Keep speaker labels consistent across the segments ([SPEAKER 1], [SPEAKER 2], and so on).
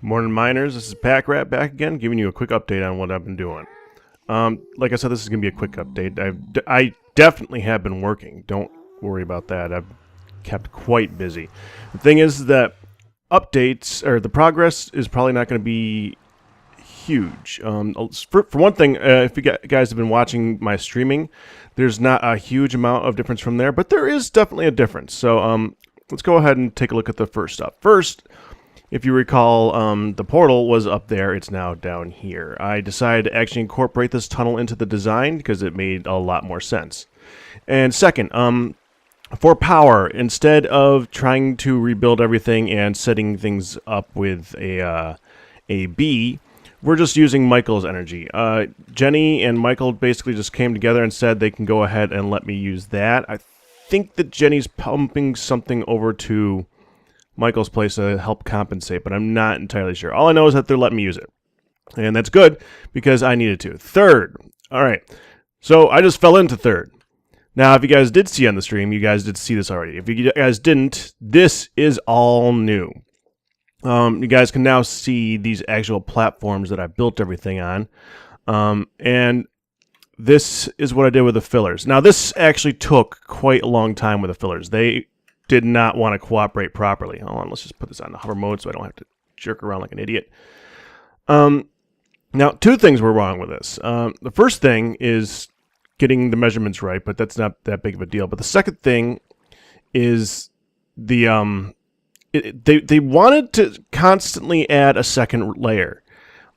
[SPEAKER 1] Morning miners, this is Pakratt back again, giving you a quick update on what I've been doing. Like I said, this is going to be a quick update. I definitely have been working. Don't worry about that. I've kept quite busy. The thing is that updates, or the progress, is probably not going to be huge. For one thing, if you guys have been watching my streaming, there's not a huge amount of difference from there, but there is definitely a difference. So let's go ahead and take a look at the first stuff. First, if you recall, the portal was up there. It's now down here. I decided to actually incorporate this tunnel into the design because it made a lot more sense. And second, for power, instead of trying to rebuild everything and setting things up with a B, we're just using Michael's energy. Jenny and Michael basically just came together and said they can go ahead and let me use that. I think that Jenny's pumping something over to Michael's place to help compensate, but I'm not entirely sure. All I know is that they're letting me use it. And that's good because I needed to. Third. All right. So I just fell into third. Now, if you guys did see on the stream, you guys did see this already. If you guys didn't, this is all new. You guys can now see these actual platforms that I built everything on. And this is what I did with the fillers. Now, this actually took quite a long time with the fillers. They did not want to cooperate properly. Hold on, let's just put this on the hover mode so I don't have to jerk around like an idiot. Now, two things were wrong with this. The first thing is getting the measurements right, but that's not that big of a deal. But the second thing is they wanted to constantly add a second layer.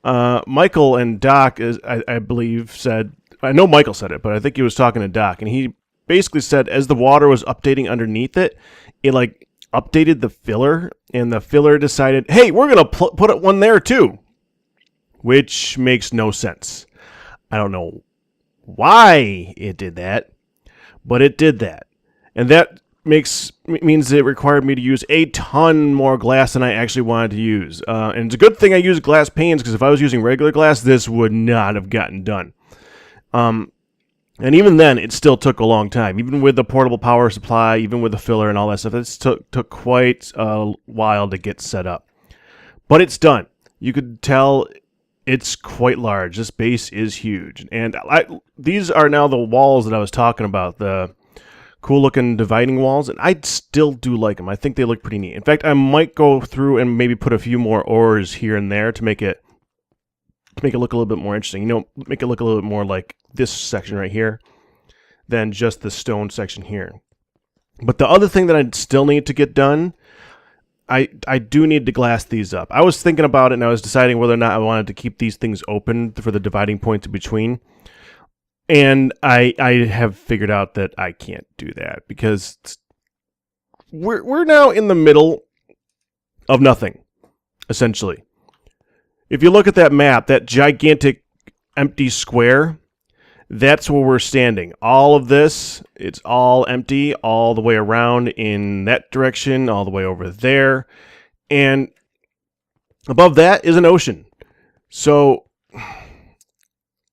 [SPEAKER 1] Michael and Doc, I believe, said, I know Michael said it, but I think he was talking to Doc, and he basically said as the water was updating underneath it, it like updated the filler, and the filler decided, hey, we're going to put one there too, which makes no sense. I don't know why it did that, but it did that. And that means it required me to use a ton more glass than I actually wanted to use. And it's a good thing I used glass panes, because if I was using regular glass, this would not have gotten done. And even then, it still took a long time. Even with the portable power supply, even with the filler and all that stuff, it took quite a while to get set up. But it's done. You could tell it's quite large. This base is huge. And these are now the walls that I was talking about, the cool-looking dividing walls, and I still do like them. I think they look pretty neat. In fact, I might go through and maybe put a few more ores here and there to make it look a little bit more interesting. You know, make it look a little bit more like this section right here than just the stone section here. But the other thing that I still need to get done, I do need to glass these up. I was thinking about it, and I was deciding whether or not I wanted to keep these things open for the dividing points in between. And I have figured out that I can't do that, because we're now in the middle of nothing, essentially. If you look at that map, that gigantic empty square, that's where we're standing. All of this, it's all empty all the way around in that direction, all the way over there. And above that is an ocean. So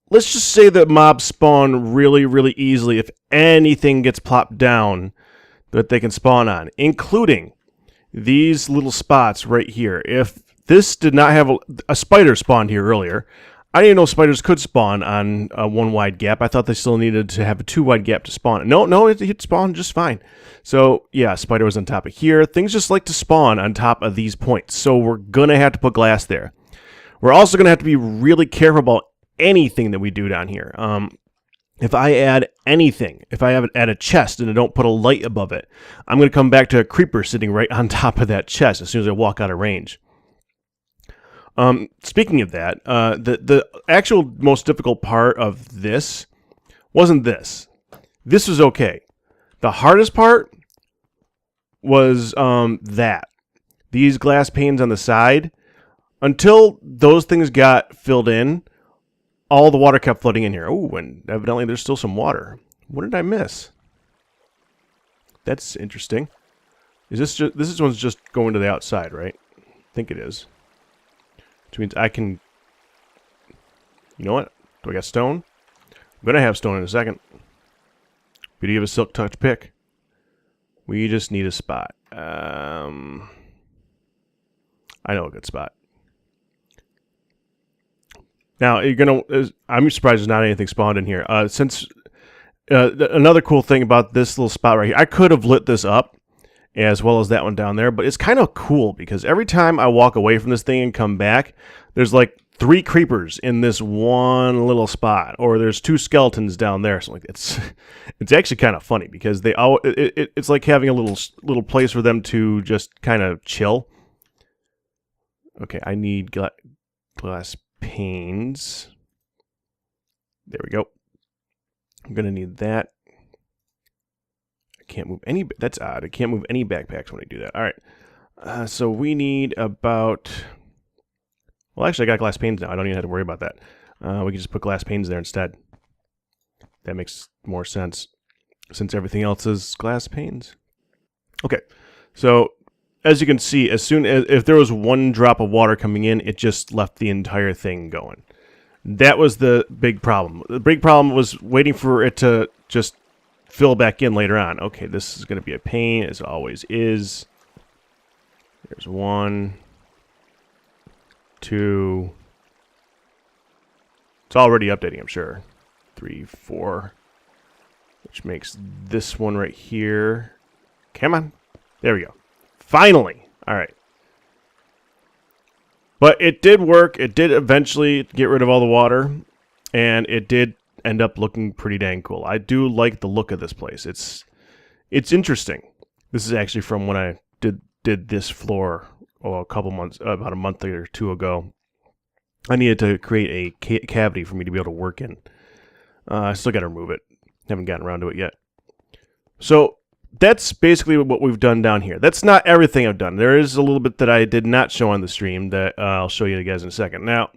[SPEAKER 1] let's just say that mobs spawn really, really easily if anything gets plopped down that they can spawn on, including these little spots right here. If this did not have a spider spawned here earlier, I didn't even know spiders could spawn on a one wide gap. I thought they still needed to have a 2 wide gap to spawn. No, it spawned just fine. So yeah, spider was on top of here. Things just like to spawn on top of these points. So we're going to have to put glass there. We're also going to have to be really careful about anything that we do down here. If I add anything, if I add a chest and I don't put a light above it, I'm going to come back to a creeper sitting right on top of that chest as soon as I walk out of range. Speaking of that, the actual most difficult part of this wasn't this. This was okay. The hardest part was these glass panes on the side. Until those things got filled in, all the water kept flooding in here. Oh, and evidently there's still some water. What did I miss? That's interesting. This one's just going to the outside, right? I think it is. Which means I can... You know what? Do I got stone? I'm going to have stone in a second. Beauty of a silk touch pick. We just need a spot. I know a good spot. Now, I'm surprised there's not anything spawned in here. Another cool thing about this little spot right here, I could have lit this up as well as that one down there, but it's kind of cool because every time I walk away from this thing and come back, there's like 3 creepers in this one little spot, or there's 2 skeletons down there. So like it's actually kind of funny because it's like having a little place for them to just kind of chill. Okay, I need glass panes. There we go. I'm gonna need that. I can't move any. That's odd. I can't move any backpacks when I do that. All right. So we need about. Well, actually, I got glass panes now. I don't even have to worry about that. We can just put glass panes there instead. That makes more sense since everything else is glass panes. Okay. So as you can see, as soon as if there was 1 drop of water coming in, it just left the entire thing going. That was the big problem. The big problem was waiting for it to just fill back in later on. Okay, this is going to be a pain, as it always is. There's 1, 2. It's already updating, I'm sure. 3, 4. Which makes this one right here. Come on. There we go. Finally. All right. But it did work. It did eventually get rid of all the water, and it did end up looking pretty dang cool. I do like the look of this place. It's interesting. This is actually from when I did this floor about a month or 2 ago. I needed to create a cavity for me to be able to work in. I still got to remove it. Haven't gotten around to it yet. So that's basically what we've done down here. That's not everything I've done. There is a little bit that I did not show on the stream that I'll show you guys in a second. Now,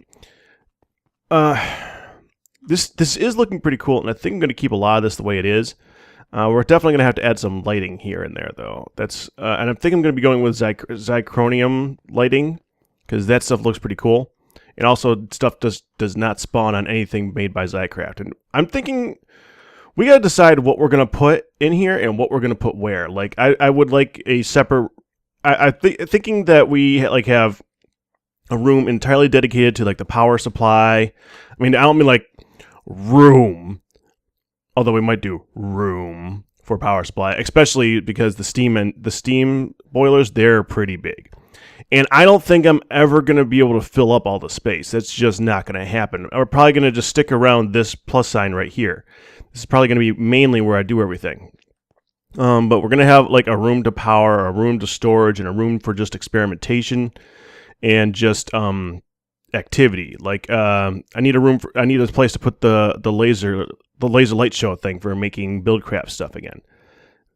[SPEAKER 1] this is looking pretty cool, and I think I'm going to keep a lot of this the way it is. We're definitely going to have to add some lighting here and there, though. That's and I think I'm going to be going with zirconium lighting because that stuff looks pretty cool. And also, stuff does not spawn on anything made by Zycraft. And I'm thinking we got to decide what we're going to put in here and what we're going to put where. Like, I would like a separate... thinking that we have a room entirely dedicated to, like, the power supply. I mean, I don't mean, like, room. Although we might do room for power supply. Especially because the steam boilers, they're pretty big. And I don't think I'm ever going to be able to fill up all the space. That's just not going to happen. We're probably going to just stick around this plus sign right here. This is probably going to be mainly where I do everything. But we're going to have like a room to power, a room to storage, and a room for just experimentation and just activity. Like I need a place to put the laser light show thing for making buildcraft stuff again.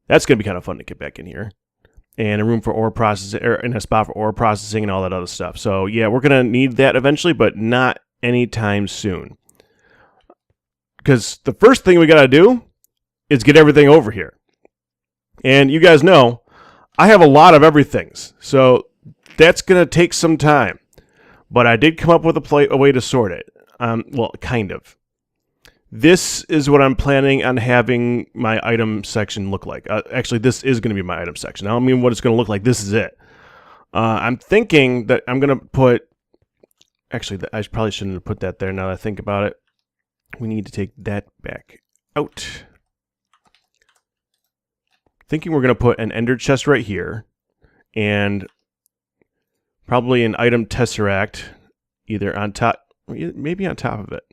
[SPEAKER 1] That's going to be kind of fun to get back in here. And a room for ore processing, and a spot for ore processing and all that other stuff. So yeah, we're going to need that eventually, but not anytime soon. Because the first thing we got to do is get everything over here. And you guys know, I have a lot of everythings. So that's going to take some time. But I did come up with a way to sort it. Well, kind of. This is what I'm planning on having my item section look like. Actually, this is going to be my item section. I don't mean what it's going to look like. This is it. I'm thinking that I'm going to put... Actually, I probably shouldn't have put that there now that I think about it. We need to take that back out. Thinking we're going to put an ender chest right here. And probably an item tesseract either on top... Maybe on top of it.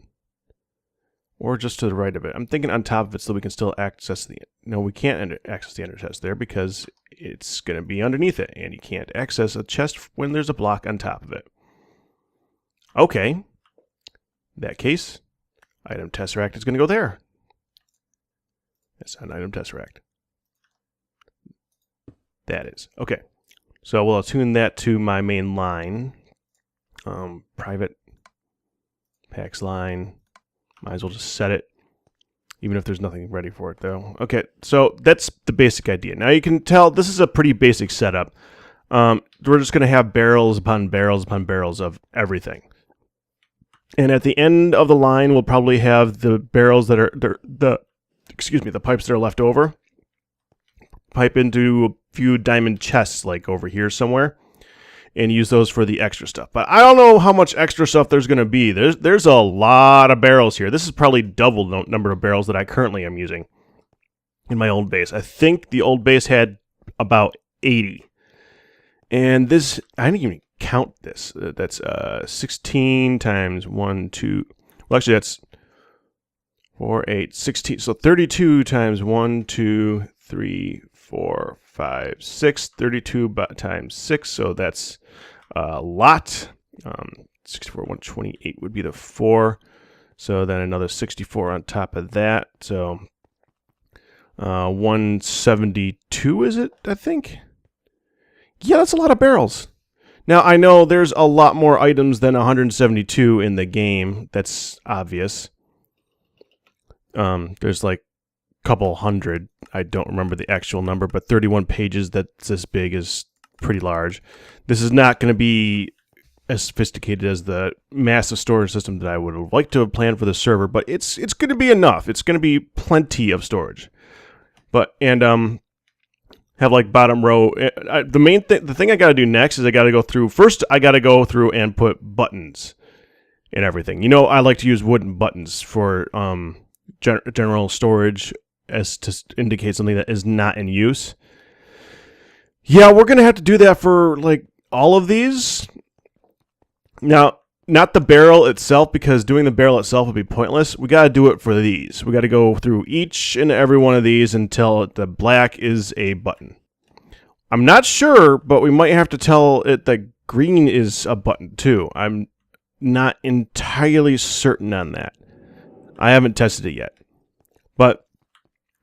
[SPEAKER 1] Or just to the right of it. I'm thinking on top of it so we can still access the... No, we can't access the ender chest there because it's going to be underneath it. And you can't access a chest when there's a block on top of it. Okay. In that case, item tesseract is going to go there. That's an item tesseract. That is. Okay. So we'll attune that to my main line. Private packs line. Might as well just set it, even if there's nothing ready for it, though. Okay, so that's the basic idea. Now you can tell this is a pretty basic setup. We're just going to have barrels upon barrels upon barrels of everything. And at the end of the line, we'll probably have the barrels that are the pipes that are left over. Pipe into a few diamond chests, like over here somewhere. and use those for the extra stuff. But I don't know how much extra stuff there's going to be. There's a lot of barrels here. This is probably double the number of barrels that I currently am using in my old base. I think the old base had about 80. And this, I didn't even count this. That's 16 times 1, 2. Well, actually, that's 4, 8, 16. So 32 times 1, 2, 3, 4, 5, 6. 32 times 6. So that's a lot. 64, 128 would be the 4. So then another 64 on top of that. So 172 is it, I think? Yeah, that's a lot of barrels. Now, I know there's a lot more items than 172 in the game. That's obvious. There's like a couple hundred. I don't remember the actual number, but 31 pages that's this big is pretty large. This is not going to be as sophisticated as the massive storage system that I would have liked to have planned for the server, but it's going to be enough. It's going to be plenty of storage. But, and, have like bottom row. The thing I got to do next is I got to go through. First, I got to go through and put buttons and everything. You know, I like to use wooden buttons for general storage as to indicate something that is not in use. Yeah, we're gonna have to do that for like all of these. Now, not the barrel itself, because doing the barrel itself would be pointless. We got to do it for these. We got to go through each and every one of these until the black is a button. I'm not sure, but we might have to tell it that green is a button too. I'm not entirely certain on that. I haven't tested it yet. But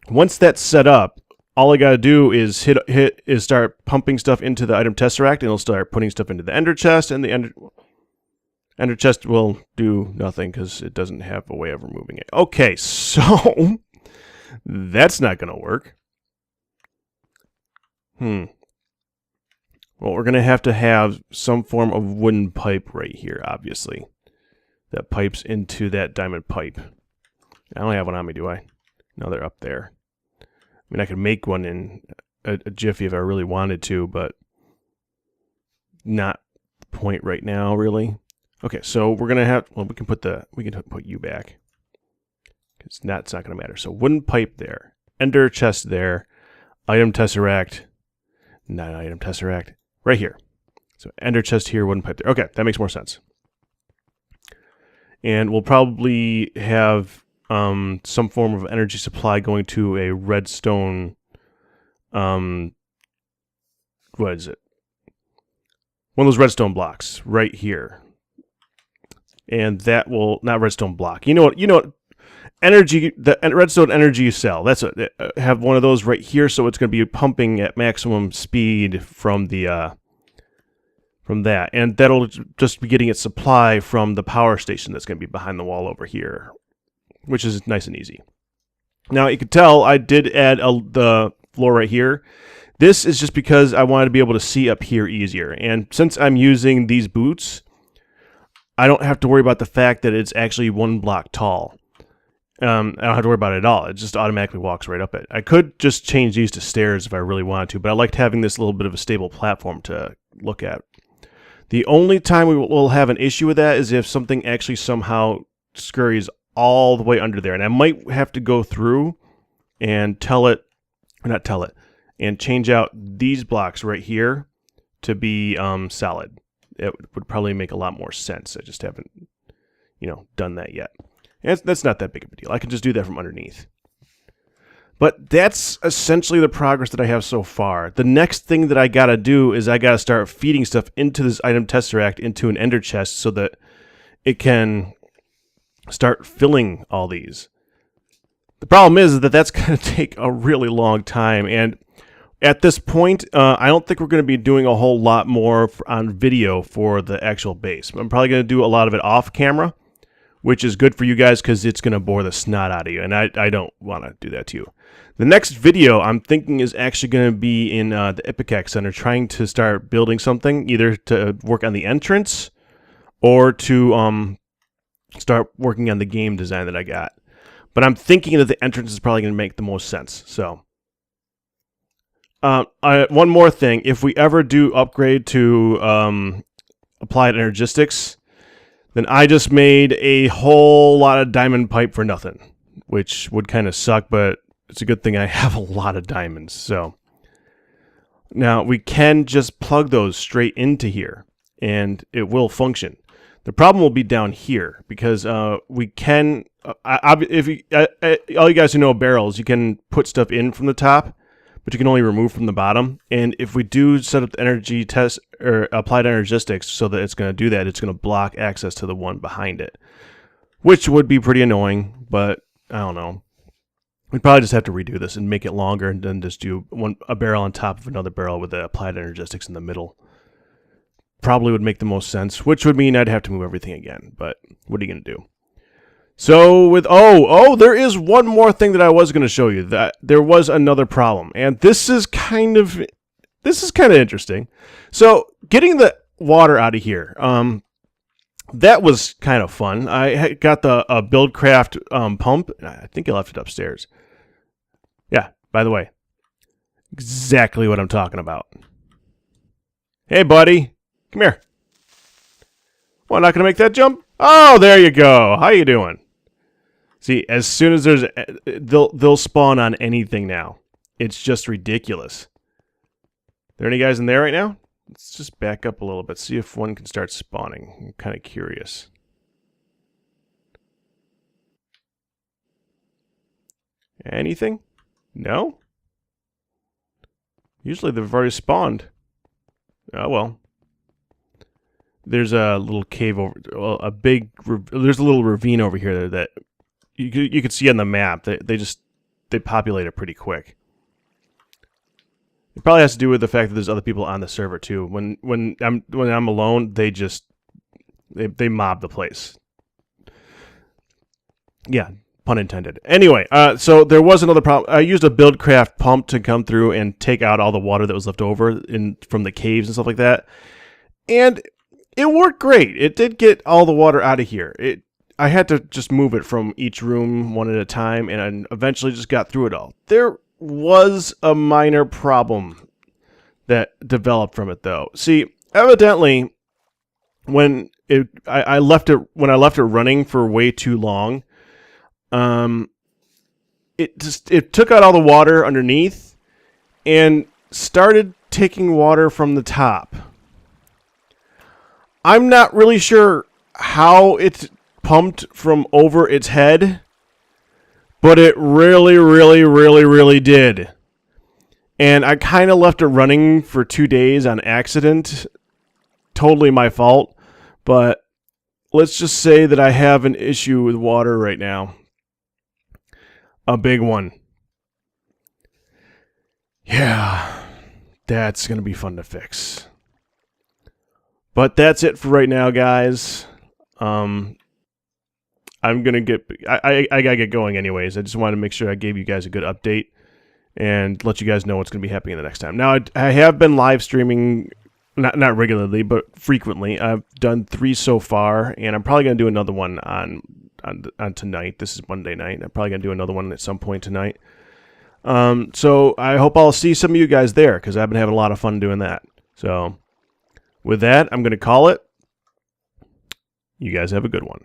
[SPEAKER 1] once that's set up, all I got to do is start pumping stuff into the item tesseract, and it'll start putting stuff into the ender chest, and the ender chest will do nothing because it doesn't have a way of removing it. Okay, so that's not going to work. Well, we're going to have some form of wooden pipe right here, obviously, that pipes into that diamond pipe. I don't have one on me, do I? No, they're up there. I mean, I could make one in a jiffy if I really wanted to, but not the point right now, really. Okay, so we're gonna have. Well, we can put you back. It's not gonna matter. So wooden pipe there, ender chest there, item tesseract, not item tesseract, right here. So ender chest here, wooden pipe there. Okay, that makes more sense. And we'll probably have some form of energy supply going to a redstone. What is it? One of those redstone blocks right here. And that will, not redstone block. You know what, energy, the redstone energy cell. That's it. Have one of those right here, so it's going to be pumping at maximum speed from the from that, and that'll just be getting its supply from the power station that's going to be behind the wall over here, which is nice and easy. Now you can tell I did add the floor right here. This is just because I wanted to be able to see up here easier, and since I'm using these boots, I don't have to worry about the fact that it's actually 1 block tall. I don't have to worry about it at all. It just automatically walks right up it. I could just change these to stairs if I really wanted to, but I liked having this little bit of a stable platform to look at. The only time we will have an issue with that is if something actually somehow scurries all the way under there. And I might have to go through and and change out these blocks right here to be solid. It would probably make a lot more sense. I just haven't, done that yet. And that's not that big of a deal. I can just do that from underneath. But that's essentially the progress that I have so far. The next thing that I got to do is I got to start feeding stuff into this item tesseract into an ender chest so that it can start filling all these. The problem is that that's going to take a really long time, and at this point, I don't think we're going to be doing a whole lot more on video for the actual base. I'm probably going to do a lot of it off camera, which is good for you guys because it's going to bore the snot out of you, and I don't want to do that to you. The next video I'm thinking is actually going to be in the Ipecac Center, trying to start building something, either to work on the entrance or to start working on the game design that I got. But I'm thinking that the entrance is probably going to make the most sense. So One more thing. If we ever do upgrade to applied energistics, then I just made a whole lot of diamond pipe for nothing, which would kind of suck, but it's a good thing I have a lot of diamonds. So now we can just plug those straight into here, and it will function. The problem will be down here because we can, all you guys who know barrels, you can put stuff in from the top, but you can only remove from the bottom. And if we do set up the energy test or applied energistics so that it's going to do that, it's going to block access to the one behind it, which would be pretty annoying. But I don't know. We'd probably just have to redo this and make it longer, and then just do a barrel on top of another barrel with the applied energistics in the middle. Probably would make the most sense, which would mean I'd have to move everything again. But what are you going to do? So with there is one more thing that I was going to show you. That there was another problem, and this is kind of interesting. So getting the water out of here, that was kind of fun. I got the Buildcraft pump. I think I left it upstairs. Yeah, by the way, exactly what I'm talking about. Hey, buddy, come here. Well, not gonna make that jump. Oh, there you go. How you doing? See, as soon as they'll spawn on anything now. It's just ridiculous. There any guys in there right now? Let's just back up a little bit, see if one can start spawning. I'm kind of curious. Anything? No? Usually they've already spawned. Oh well. There's a little cave over, well, there's a little ravine over here that you can see on the map. They populate it pretty quick. It probably has to do with the fact that there's other people on the server too. When I'm alone, they mob the place. Yeah, pun intended. Anyway, so there was another problem. I used a Buildcraft pump to come through and take out all the water that was left over from the caves and stuff like that, and it worked great. It did get all the water out of here. I had to just move it from each room one at a time, and I eventually just got through it all. There was a minor problem that developed from it, though. See, evidently, when I left it running for way too long, it took out all the water underneath and started taking water from the top. I'm not really sure how it's pumped from over its head, but it really, really, really, really did. And I kind of left it running for 2 days on accident. Totally my fault. But let's just say that I have an issue with water right now. A big one. Yeah, that's going to be fun to fix. But that's it for right now, guys. I'm gonna I gotta get going anyways. I just wanted to make sure I gave you guys a good update and let you guys know what's gonna be happening the next time. Now I have been live streaming, not regularly, but frequently. I've done 3 so far, and I'm probably gonna do another one on tonight. This is Monday night. I'm probably gonna do another one at some point tonight. So I hope I'll see some of you guys there, because I've been having a lot of fun doing that. So with that, I'm gonna call it. You guys have a good one.